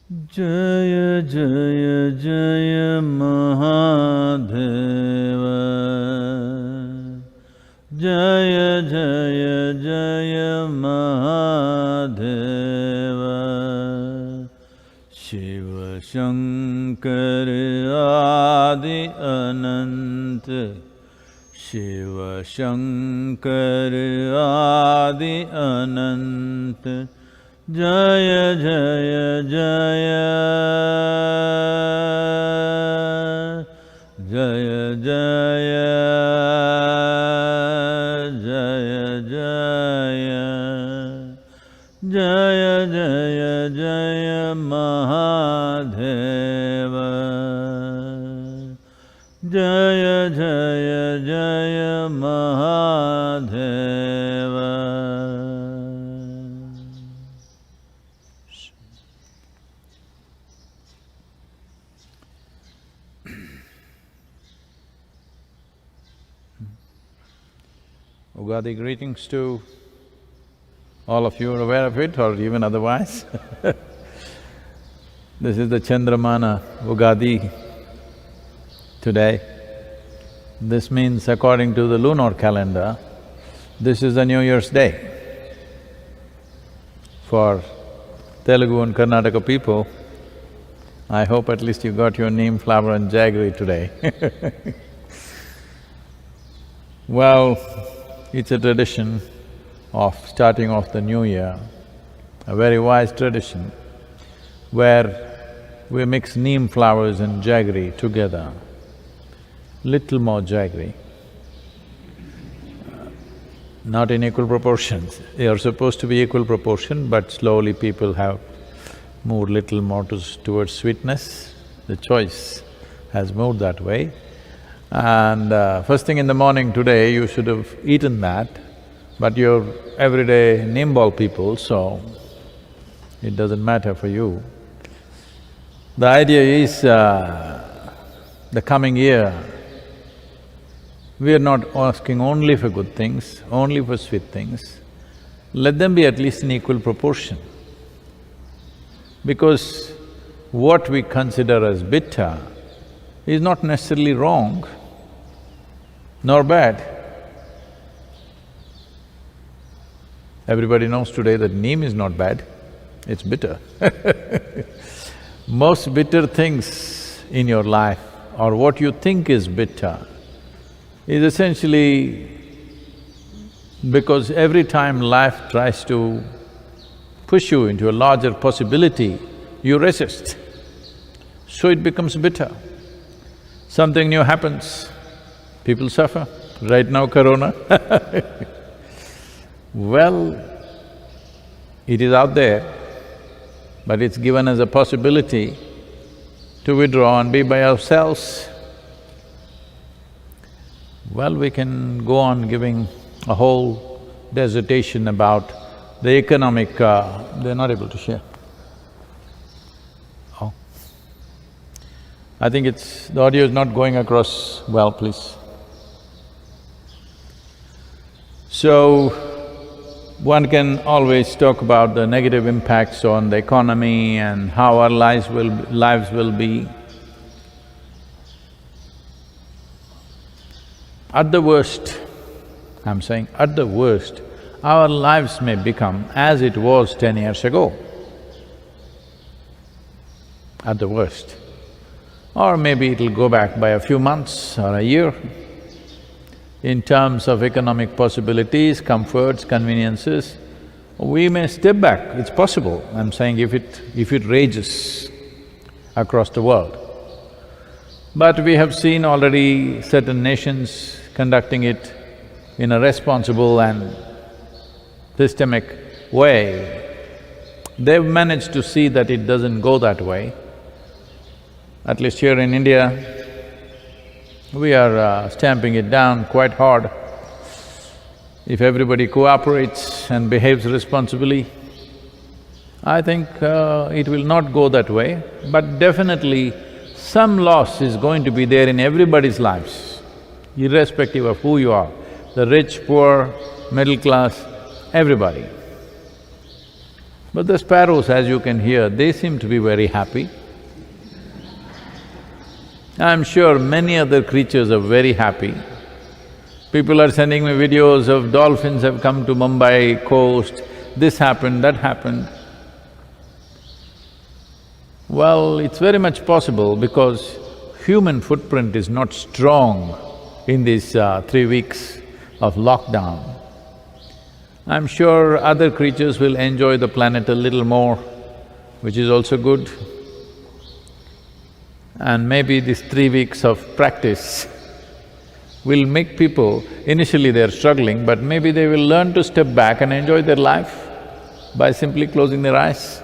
Jaya Jaya Jaya Mahadeva Jaya Jaya Jaya Mahadeva Shiva Shankar Adi Ananta Shiva Shankar Adi Ananta Jaya Jaya Jaya Jaya Jaya Jaya Jaya Jaya Jaya Jaya Mahadeva Jaya Jaya Jaya Mahadeva. Ugadi greetings to all of you are aware of it or even otherwise. This is the Chandramana Ugadi today. This means according to the lunar calendar, this is the New Year's Day. For Telugu and Karnataka people, I hope at least you got your neem, flower and jaggery today. Well, it's a tradition of starting off the new year, a very wise tradition, where we mix neem flowers and jaggery together, little more jaggery, not in equal proportions. They are supposed to be equal proportion, but slowly people have moved little more towards sweetness. The choice has moved that way. And first thing in the morning today, you should have eaten that, but you're everyday nimble people, so it doesn't matter for you. The idea is, the coming year, we are not asking only for good things, only for sweet things. Let them be at least in equal proportion. Because what we consider as bitter is not necessarily wrong nor bad. Everybody knows today that neem is not bad, it's bitter. Most bitter things in your life, or what you think is bitter, is essentially because every time life tries to push you into a larger possibility, you resist, so it becomes bitter. Something new happens, people suffer. Right now, corona well, it is out there, but it's given as a possibility to withdraw and be by ourselves. Well, we can go on giving a whole dissertation about the economic… they're not able to share. Oh. I think the audio is not going across well, please. So, one can always talk about the negative impacts on the economy and how our lives will be. At the worst, I'm saying at the worst, our lives may become as it was 10 years ago, at the worst. Or maybe it'll go back by a few months or a year. In terms of economic possibilities, comforts, conveniences, we may step back, it's possible. I'm saying if it rages across the world. But we have seen already certain nations conducting it in a responsible and systemic way. They've managed to see that it doesn't go that way. At least here in India, we are stamping it down quite hard. If everybody cooperates and behaves responsibly, I think it will not go that way, but definitely some loss is going to be there in everybody's lives, irrespective of who you are, the rich, poor, middle class, everybody. But the sparrows, as you can hear, they seem to be very happy. I'm sure many other creatures are very happy. People are sending me videos of dolphins have come to Mumbai coast, this happened, that happened. Well, it's very much possible because human footprint is not strong in these 3 weeks of lockdown. I'm sure other creatures will enjoy the planet a little more, which is also good. And maybe these 3 weeks of practice will make people… initially they're struggling, but maybe they will learn to step back and enjoy their life by simply closing their eyes.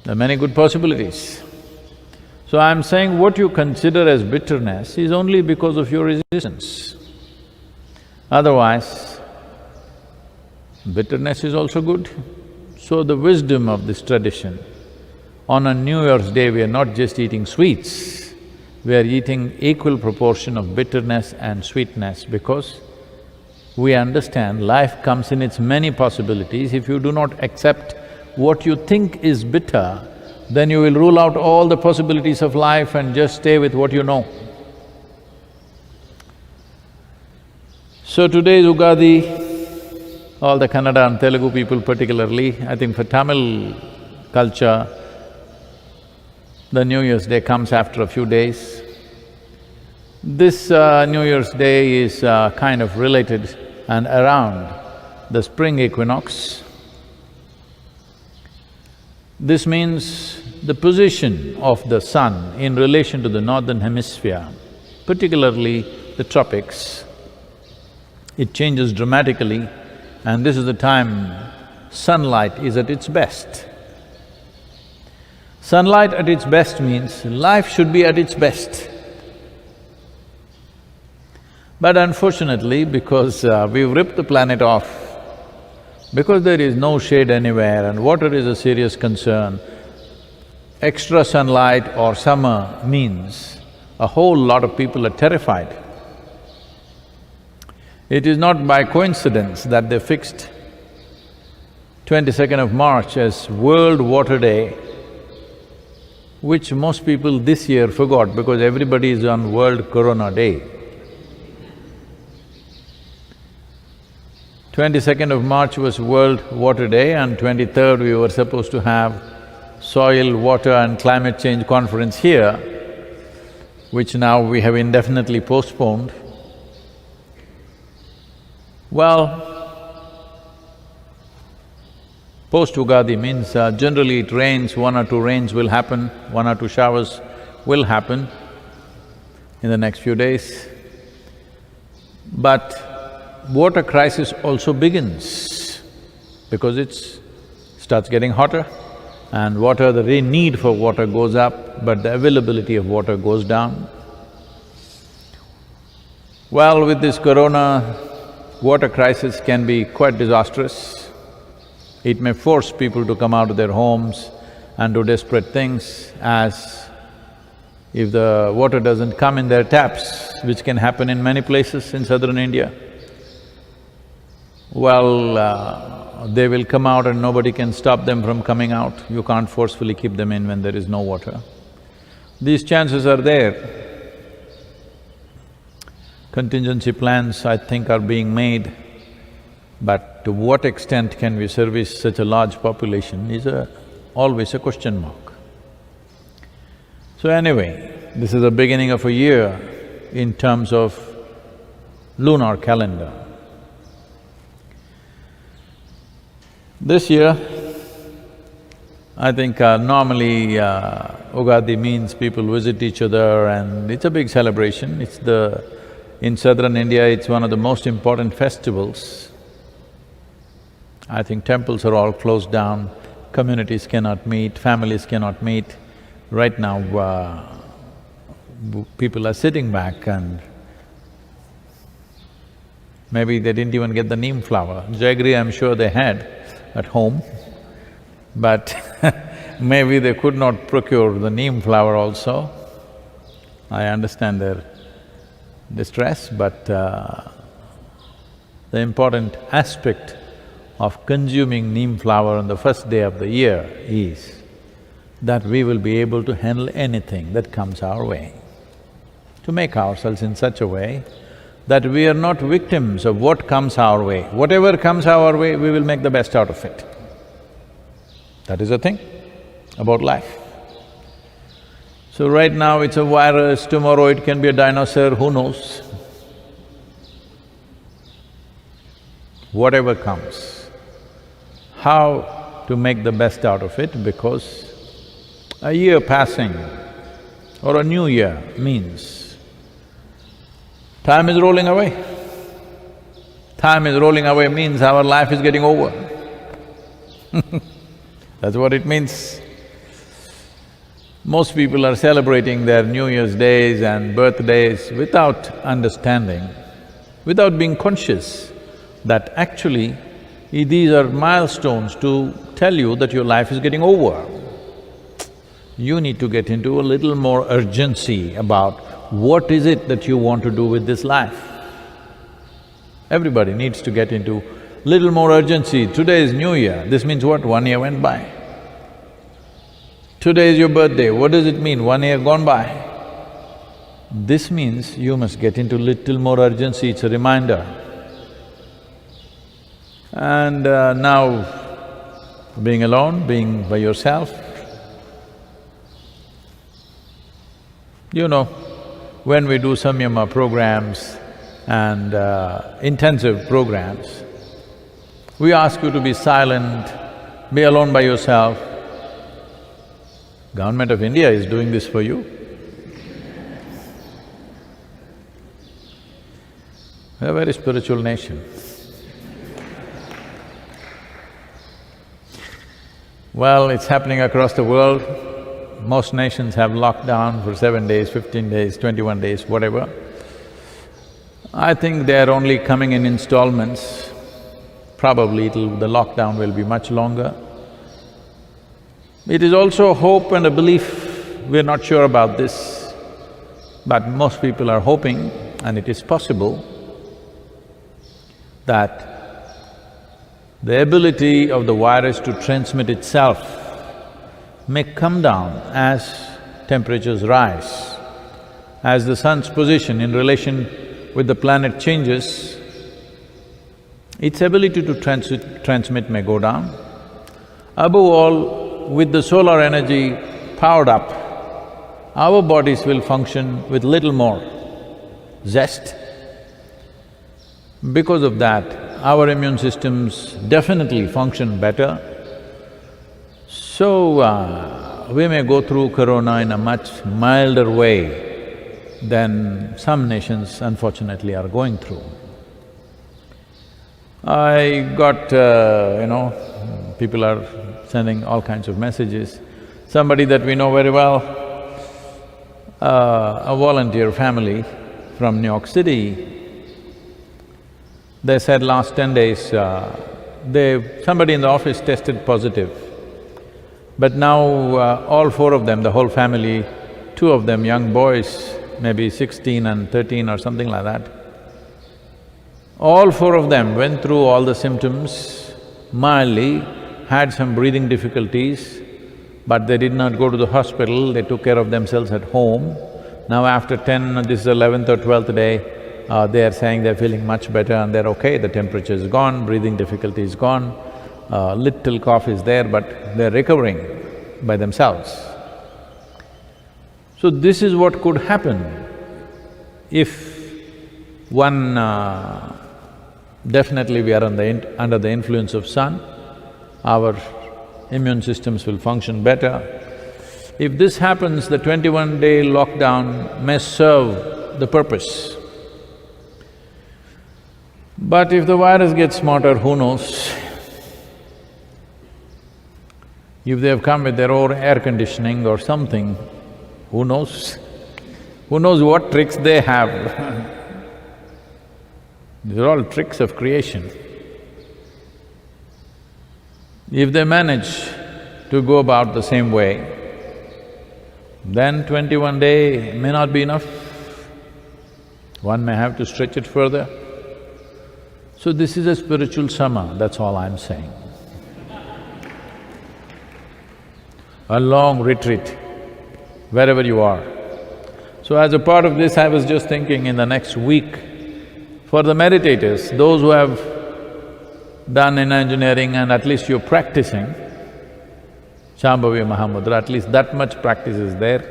There are many good possibilities. So I'm saying what you consider as bitterness is only because of your resistance. Otherwise, bitterness is also good. So the wisdom of this tradition, on a New Year's Day we are not just eating sweets, we are eating equal proportion of bitterness and sweetness because we understand life comes in its many possibilities. If you do not accept what you think is bitter, then you will rule out all the possibilities of life and just stay with what you know. So today is Ugadi, all the Kannada and Telugu people particularly, I think for Tamil culture, the New Year's Day comes after a few days. This New Year's Day is kind of related and around the spring equinox. This means the position of the sun in relation to the northern hemisphere, particularly the tropics. It changes dramatically and this is the time sunlight is at its best. Sunlight at its best means life should be at its best. But unfortunately, because we've ripped the planet off, because there is no shade anywhere and water is a serious concern, extra sunlight or summer means a whole lot of people are terrified. It is not by coincidence that they fixed 22nd of March as World Water Day, which most people this year forgot because everybody is on World Corona Day. 22nd of March was World Water Day and 23rd we were supposed to have Soil, Water and Climate Change Conference here, which now we have indefinitely postponed. Well, post-Ugadi means generally it rains, 1 or 2 rains will happen, 1 or 2 showers will happen in the next few days. But water crisis also begins because it starts getting hotter and water… the need for water goes up, but the availability of water goes down. Well, with this corona, water crisis can be quite disastrous. It may force people to come out of their homes and do desperate things, as if the water doesn't come in their taps, which can happen in many places in southern India. Well, they will come out and nobody can stop them from coming out. You can't forcefully keep them in when there is no water. These chances are there. Contingency plans, I think, are being made, but to what extent can we service such a large population is always a question mark. So anyway, this is the beginning of a year in terms of lunar calendar. This year, I think normally Ugadi means people visit each other and it's a big celebration. It's in southern India, it's one of the most important festivals. I think temples are all closed down, communities cannot meet, families cannot meet. Right now, people are sitting back and maybe they didn't even get the neem flower. Jaggery, I'm sure they had at home, but maybe they could not procure the neem flower also. I understand their distress, but the important aspect of consuming neem flower on the first day of the year is that we will be able to handle anything that comes our way. To make ourselves in such a way that we are not victims of what comes our way. Whatever comes our way, we will make the best out of it. That is the thing about life. So right now it's a virus, tomorrow it can be a dinosaur, who knows? Whatever comes, how to make the best out of it, because a year passing or a new year means time is rolling away. Time is rolling away means our life is getting over. That's what it means. Most people are celebrating their New Year's days and birthdays without understanding, without being conscious that actually these are milestones to tell you that your life is getting over. You need to get into a little more urgency about what is it that you want to do with this life. Everybody needs to get into little more urgency. Today is New Year, this means what? 1 year went by. Today is your birthday, what does it mean? 1 year gone by. This means you must get into little more urgency, it's a reminder. And now, being alone, being by yourself, you know, when we do samyama programs and intensive programs, we ask you to be silent, be alone by yourself. Government of India is doing this for you. We're a very spiritual nation. Well, it's happening across the world. Most nations have lockdown for 7 days, 15 days, 21 days, whatever. I think they're only coming in installments. Probably the lockdown will be much longer. It is also a hope and a belief, we're not sure about this, but most people are hoping, and it is possible, that the ability of the virus to transmit itself may come down as temperatures rise. As the sun's position in relation with the planet changes, its ability to transmit may go down. Above all, with the solar energy powered up, our bodies will function with little more zest. Because of that, our immune systems definitely function better. So, we may go through corona in a much milder way than some nations unfortunately are going through. I got, people are sending all kinds of messages. Somebody that we know very well, a volunteer family from New York City, they said last 10 days, somebody in the office tested positive. But now all four of them, the whole family, two of them young boys, maybe 16 and 13 or something like that, all four of them went through all the symptoms mildly, had some breathing difficulties, but they did not go to the hospital, they took care of themselves at home. Now after this is 11th or 12th day, they are saying they're feeling much better and they're okay, the temperature is gone, breathing difficulty is gone, little cough is there, but they're recovering by themselves. So this is what could happen if one… definitely we are under the influence of sun, our immune systems will function better. If this happens, the 21-day lockdown may serve the purpose. But if the virus gets smarter, who knows? If they have come with their own air conditioning or something, who knows? Who knows what tricks they have? These are all tricks of creation. If they manage to go about the same way, then 21 day may not be enough. One may have to stretch it further. So this is a spiritual summer, that's all I'm saying. A long retreat, wherever you are. So as a part of this, I was just thinking in the next week, for the meditators, those who have done in engineering and at least you're practicing Shambhavi Mahamudra, at least that much practice is there,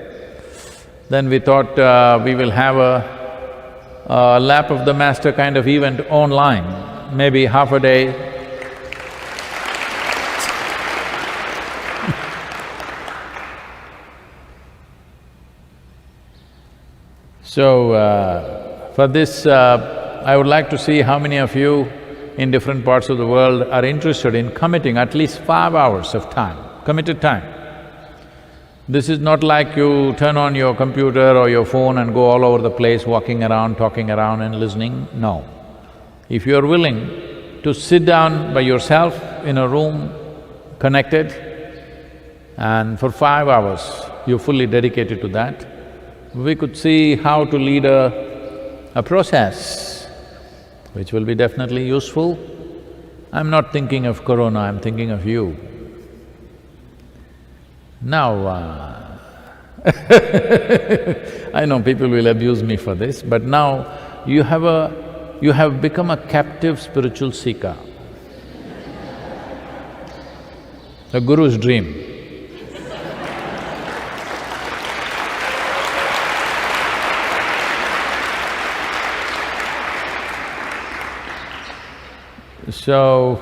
then we thought we will have a lap of the master kind of event online, maybe half a day. So, for this, I would like to see how many of you in different parts of the world are interested in committing at least 5 hours of time, committed time. This is not like you turn on your computer or your phone and go all over the place walking around, talking around and listening, no. If you're willing to sit down by yourself in a room, connected, and for 5 hours you're fully dedicated to that, we could see how to lead a process which will be definitely useful. I'm not thinking of corona, I'm thinking of you. Now, I know people will abuse me for this, but now you have become a captive spiritual seeker. A guru's dream. So,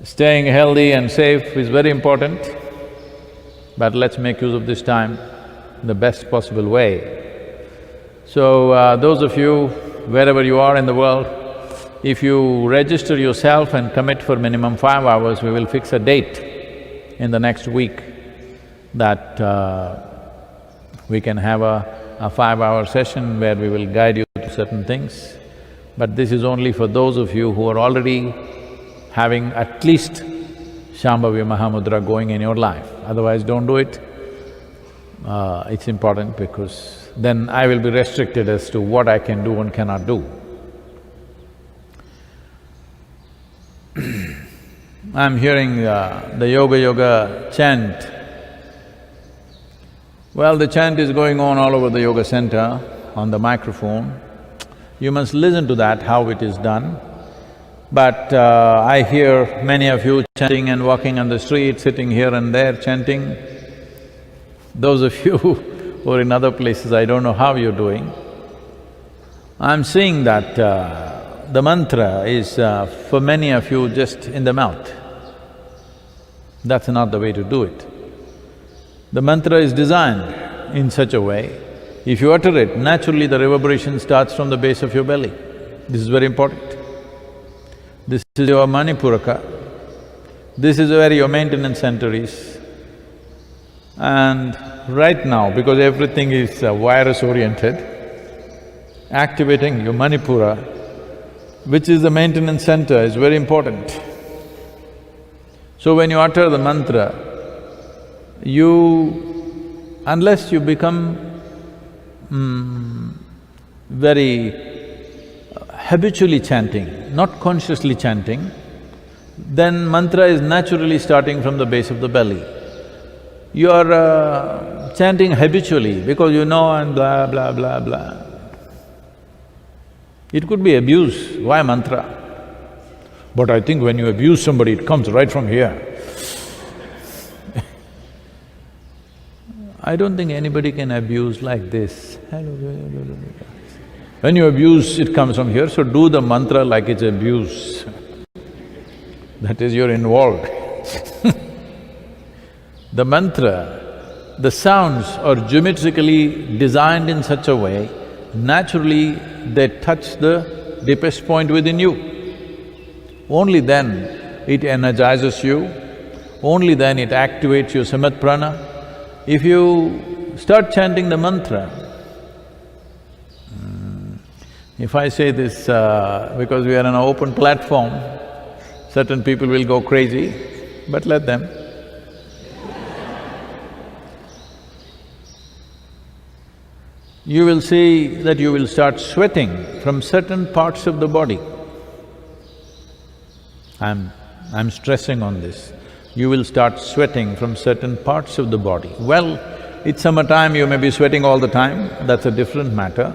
staying healthy and safe is very important, but let's make use of this time in the best possible way. So, those of you, wherever you are in the world, if you register yourself and commit for minimum 5 hours, we will fix a date in the next week that we can have a 5-hour session where we will guide you to certain things. But this is only for those of you who are already having at least Shambhavi Mahamudra going in your life, otherwise don't do it. It's important because then I will be restricted as to what I can do and cannot do. I'm hearing the yoga chant. Well, the chant is going on all over the yoga center on the microphone. You must listen to that, how it is done. But I hear many of you chanting and walking on the street, sitting here and there chanting. Those of you who are in other places, I don't know how you're doing. I'm seeing that the mantra is for many of you just in the mouth. That's not the way to do it. The mantra is designed in such a way, if you utter it, naturally the reverberation starts from the base of your belly. This is very important. This is your Manipuraka. This is where your maintenance center is. And right now, because everything is virus-oriented, activating your Manipura, which is the maintenance center, is very important. So when you utter the mantra, unless you become very habitually chanting, not consciously chanting, then mantra is naturally starting from the base of the belly. You are chanting habitually because you know and blah, blah, blah, blah. It could be abuse, why mantra? But I think when you abuse somebody, it comes right from here. I don't think anybody can abuse like this. When you abuse, it comes from here, so do the mantra like it's abuse. That is, you're involved. The mantra, the sounds are geometrically designed in such a way, naturally they touch the deepest point within you. Only then it energizes you, only then it activates your samat prana. If you start chanting the mantra, if I say this because we are on an open platform, certain people will go crazy, but let them. You will see that you will start sweating from certain parts of the body. I'm stressing on this. You will start sweating from certain parts of the body. Well, it's summertime, you may be sweating all the time, that's a different matter.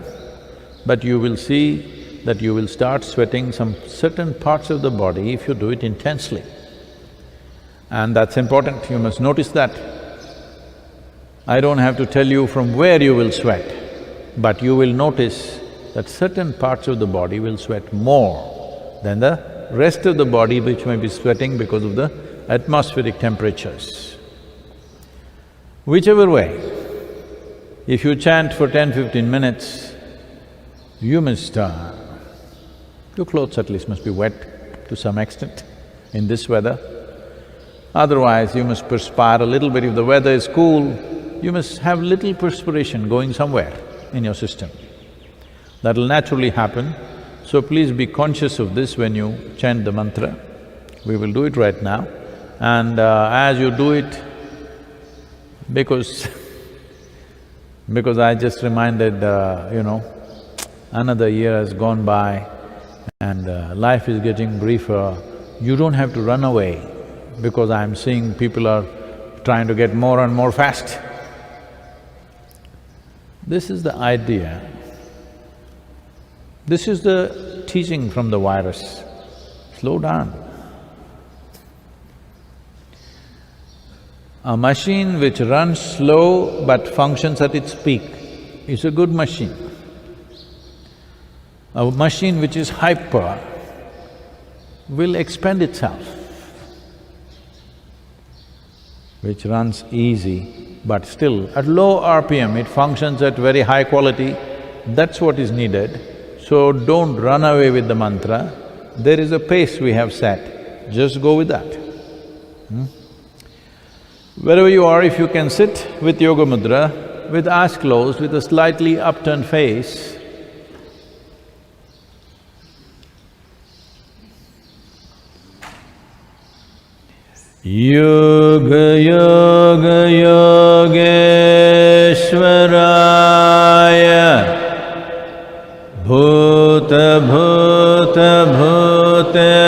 But you will see that you will start sweating some certain parts of the body if you do it intensely. And that's important, you must notice that. I don't have to tell you from where you will sweat, but you will notice that certain parts of the body will sweat more than the rest of the body which may be sweating because of the atmospheric temperatures. Whichever way, if you chant for 10-15 minutes, you must… your clothes at least must be wet to some extent in this weather. Otherwise, you must perspire a little bit. If the weather is cool, you must have little perspiration going somewhere in your system. That'll naturally happen, so please be conscious of this when you chant the mantra. We will do it right now. And as you do it, because I just reminded, another year has gone by and life is getting briefer, you don't have to run away because I'm seeing people are trying to get more and more fast. This is the idea. This is the teaching from the virus. Slow down. A machine which runs slow but functions at its peak is a good machine. A machine which is hyper will expend itself. Which runs easy, but still at low RPM it functions at very high quality, that's what is needed. So don't run away with the mantra, there is a pace we have set, just go with that. Wherever you are, if you can sit with yoga mudra, with eyes closed, with a slightly upturned face, Yoga Yoga Yogeshwaraya Bhuta Bhuta Bhuteshwaraya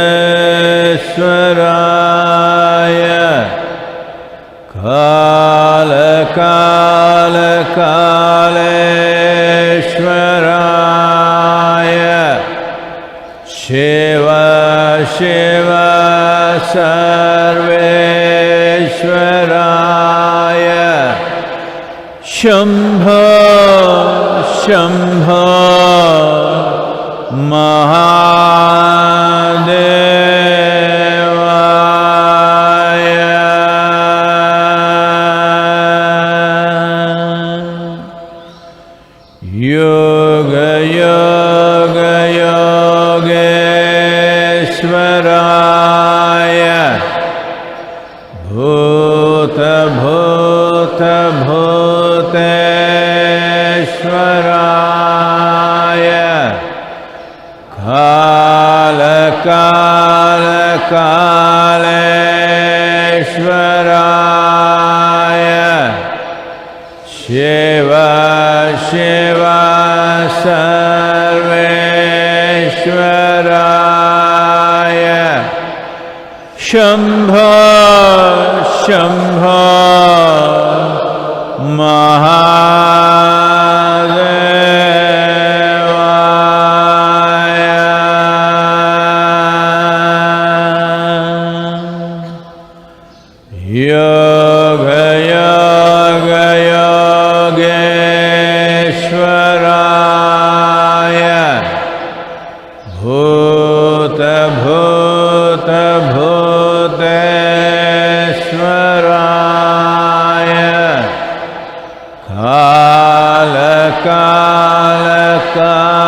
Kala Kala Kaleshwaraya Shiva Shiva Sarveshwaraya Shambho Shambho Mahadevaya Yoga Yoga Yogeshwaraya Bhuta Bhuta Bhuteshwaraya Kala Kala Kaleshwaraya Shiva Shiva Sarveshwaraya Shambho Shambho Mahadevaya Yoga Yoga Yogeshwaraya Bhuta Bhuta Bhuteshwaraya Kala Kala Kaleshwaraya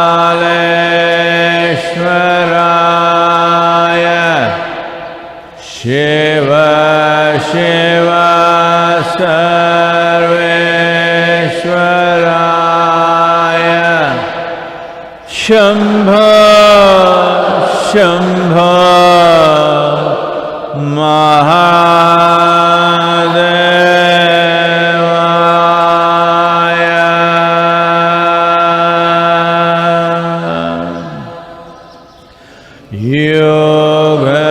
Shiva Shiva Sarveshwaraya Shambho Shambho Mahadevaya Yoga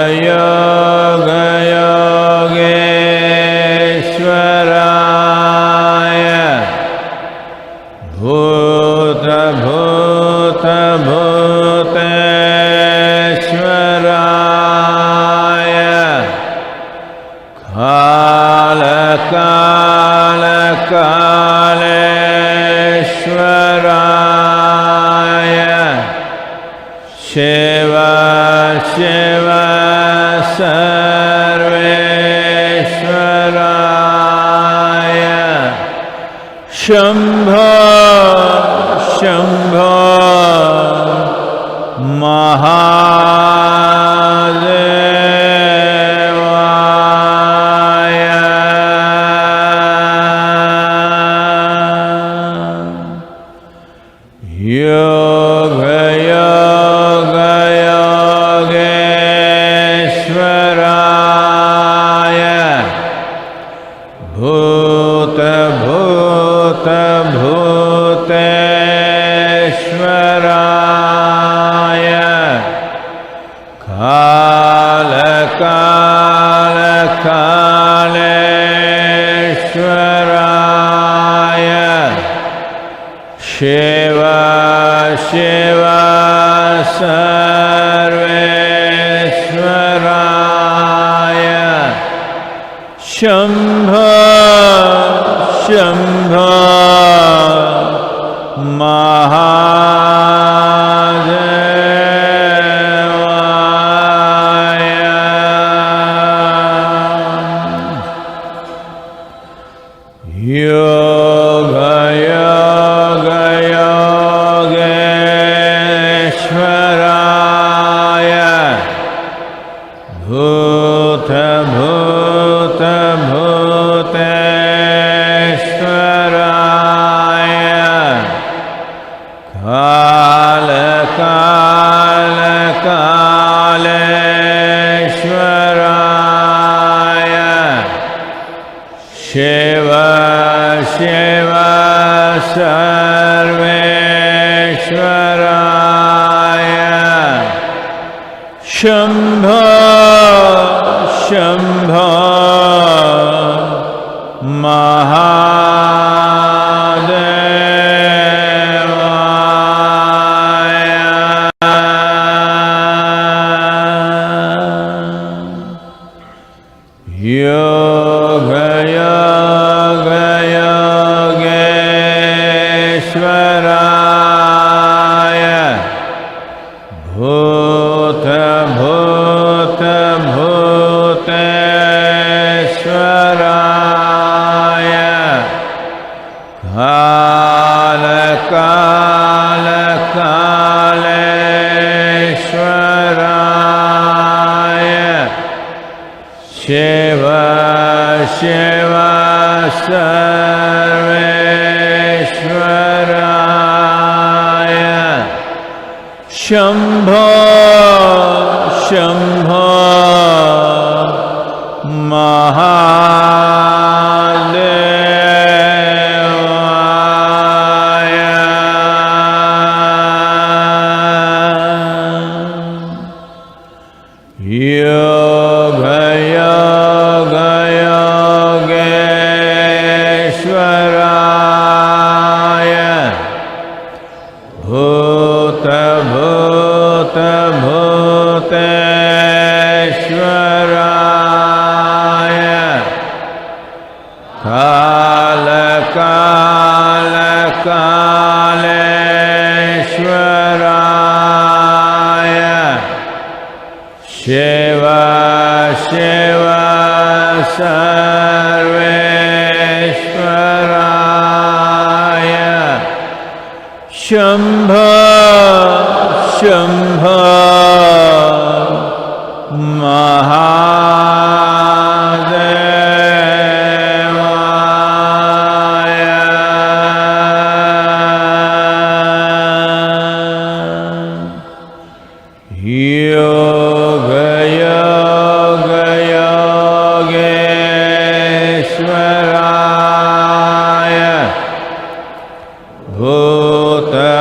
Kalesvaraya Shiva Shiva Sarveshwaraya Shambho Shambho Mahadevaya Yoga Yoga Yogeshwaraya Bhuta Bhuta Bhuteshwaraya Kala Kala Kaleshwaraya Shiva Shiva Sarveshwaraya Shambho Shambho Mahadevaya Yoga Yoga Yogeshwaraya Bhuta Bhuta Bhuteshwaraya Kala Kala Kaleshwaraya Shiva Shiva Sarveshwaraya Shambho Shambho Mahadevaya Yoga Yoga Yogeshwaraya Bhuta Bhuta Bhuteshwaraya Kala Kala Kaleshwaraya Shiva Shiva Sarveshwaraya Shambho Shambho Mahadevaya Yoga Yoga Yogeshwaraya Bhuta Bhuta Bhuteshwaraya Kala Kala Kaleshwaraya Shiva Shiva Sarveshwaraya Shambho Shambho Mahadevaya Yoga Yoga Yogeshwaraya Bhuta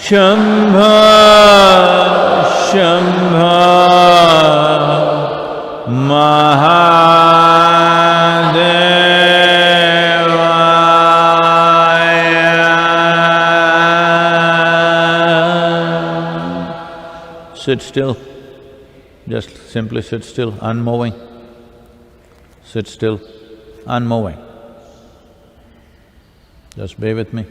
Shambho Shambho Mahadevaya. Sit still. Just simply sit still, unmoving. Sit still, unmoving. Just be with me.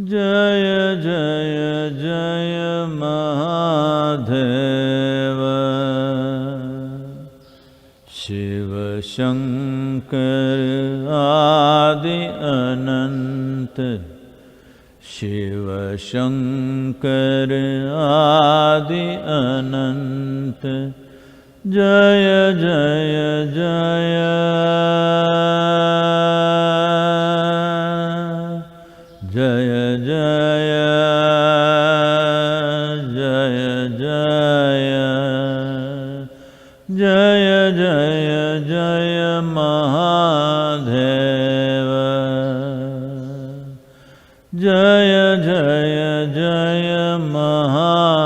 Jaya Jaya Jaya Mahadeva Shiva Shankar Adi Ananta Shiva Shankar Adi Ananta Jaya Jaya Jaya Jaya Jaya Jaya Jaya Jaya Jaya Jaya Mahadeva Jaya Jaya Jaya Mahadeva.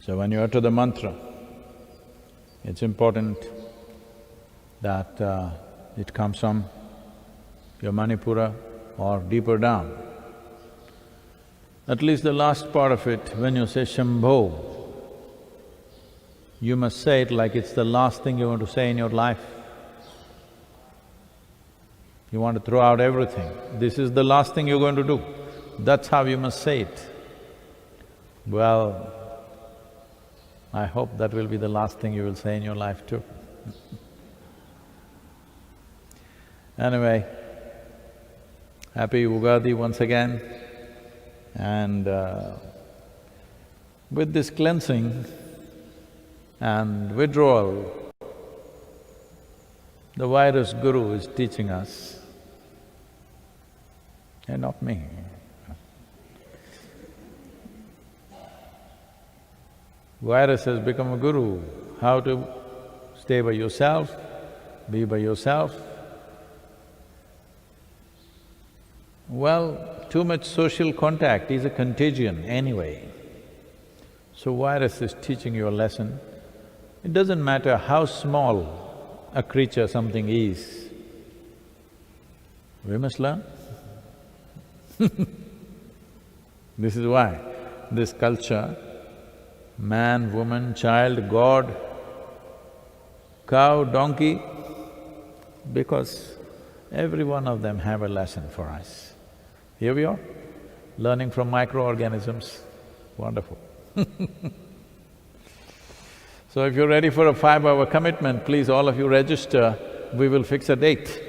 So when you utter the mantra, it's important that it comes from your Manipura or deeper down. At least the last part of it, when you say Shambho, you must say it like it's the last thing you want to say in your life. You want to throw out everything. This is the last thing you're going to do. That's how you must say it. Well, I hope that will be the last thing you will say in your life too. Anyway, happy Ugadi once again, and with this cleansing and withdrawal, the virus guru is teaching us, and not me. Virus has become a guru, how to stay by yourself, be by yourself. Well, too much social contact is a contagion anyway. So virus is teaching you a lesson. It doesn't matter how small a creature something is, we must learn. This is why this culture, man, woman, child, God, cow, donkey, because every one of them have a lesson for us. Here we are, learning from microorganisms, wonderful. So if you're ready for a 5-hour commitment, please all of you register, we will fix a date.